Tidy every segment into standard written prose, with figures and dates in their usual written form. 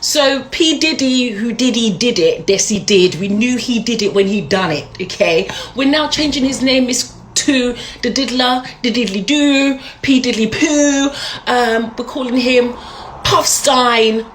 So P Diddy, who did it, yes he did. We knew he did it when he done it, okay? We're now changing his name to the Diddler, the Diddly Doo, P Diddly Poo. We're calling him Puffstein.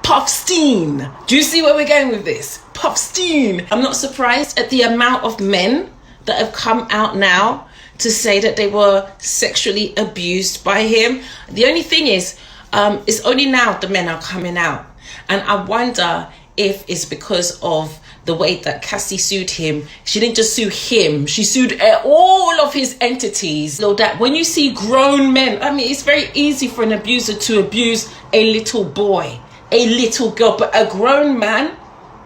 Do you see where we're going with this? Puffstein. I'm not surprised at the amount of men that have come out now to say that they were sexually abused by him. The only thing is, it's only now the men are coming out. And I wonder if it's because of the way that Cassie sued him. She didn't just sue him, she sued all of his entities. So that when you see grown men, I mean, it's very easy for an abuser to abuse a little boy, a little girl, but a grown man,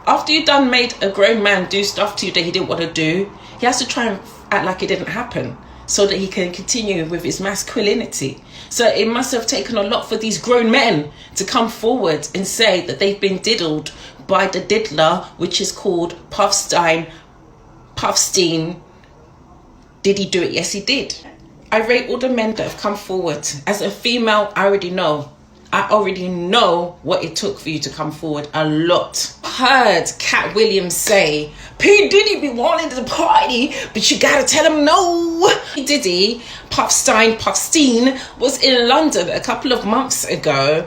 after you done made a grown man do stuff to you that he didn't want to do, he has to try and act like it didn't happen so that he can continue with his masculinity. So it must have taken a lot for these grown men to come forward and say that they've been diddled by the diddler, which is called Puffstein. Did he do it? Yes, he did. I rate all the men that have come forward. As a female, I already know what it took for you to come forward. A lot. Heard Cat Williams say, P Diddy be wanting to party, but you gotta tell him no. P Diddy, Puffstein, was in London a couple of months ago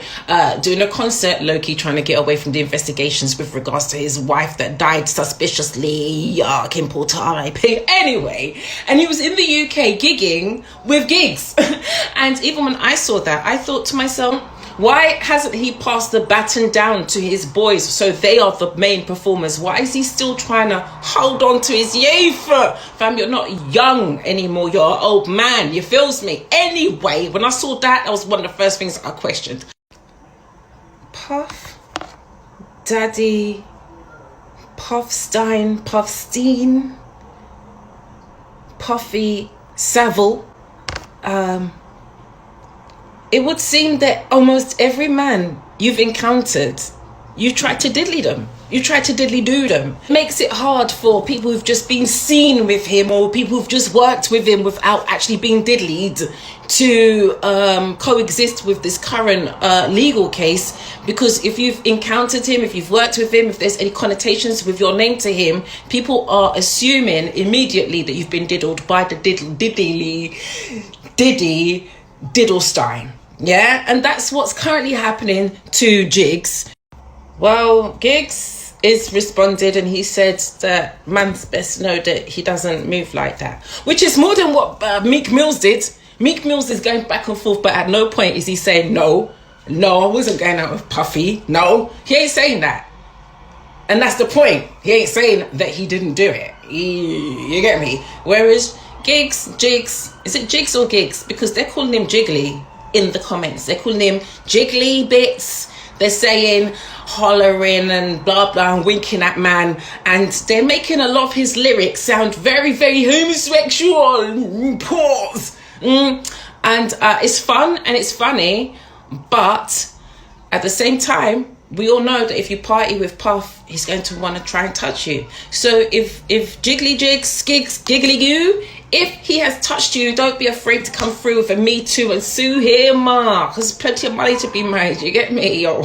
doing a concert, low-key trying to get away from the investigations with regards to his wife that died suspiciously. Kim Porter, RIP. Anyway, and he was in the UK gigging with gigs. And even when I saw that, I thought to myself, why hasn't he passed the baton down to his boys so they are the main performers? Why is he still trying to hold on to his youth? Fam, you're not young anymore. You're an old man. You feels me? Anyway, when I saw that was one of the first things I questioned. Puff Daddy, Puffstein, Puffy Savile. It would seem that almost every man you've encountered, you tried to diddly them. You tried to diddly do them. It makes it hard for people who've just been seen with him or people who've just worked with him without actually being diddlied to coexist with this current legal case. Because if you've encountered him, if you've worked with him, if there's any connotations with your name to him, people are assuming immediately that you've been diddled by the Diddy Diddlestein. Yeah, and that's what's currently happening to Jigs. Well, Giggs is responded and he said that man's best know that he doesn't move like that, which is more than what Meek Mills did. Meek Mills is going back and forth, but at no point is he saying no, I wasn't going out with Puffy. No, he ain't saying that. And that's the point. He ain't saying that he didn't do it. You get me? Whereas Jigs, is it Jigs or Gigs? Because they're calling him Jiggly in the comments. They're calling him Jiggly Bits. They're saying hollering and blah blah and winking at man, and they're making a lot of his lyrics sound very, very homosexual. Pause. And it's fun and it's funny, but at the same time, we all know that if you party with Puff, he's going to want to try and touch you. So if Jiggly Jigs, Gigs, Giggly Goo, if he has touched you, don't be afraid to come through with a Me Too and sue him, because plenty of money to be made. You get me, yo?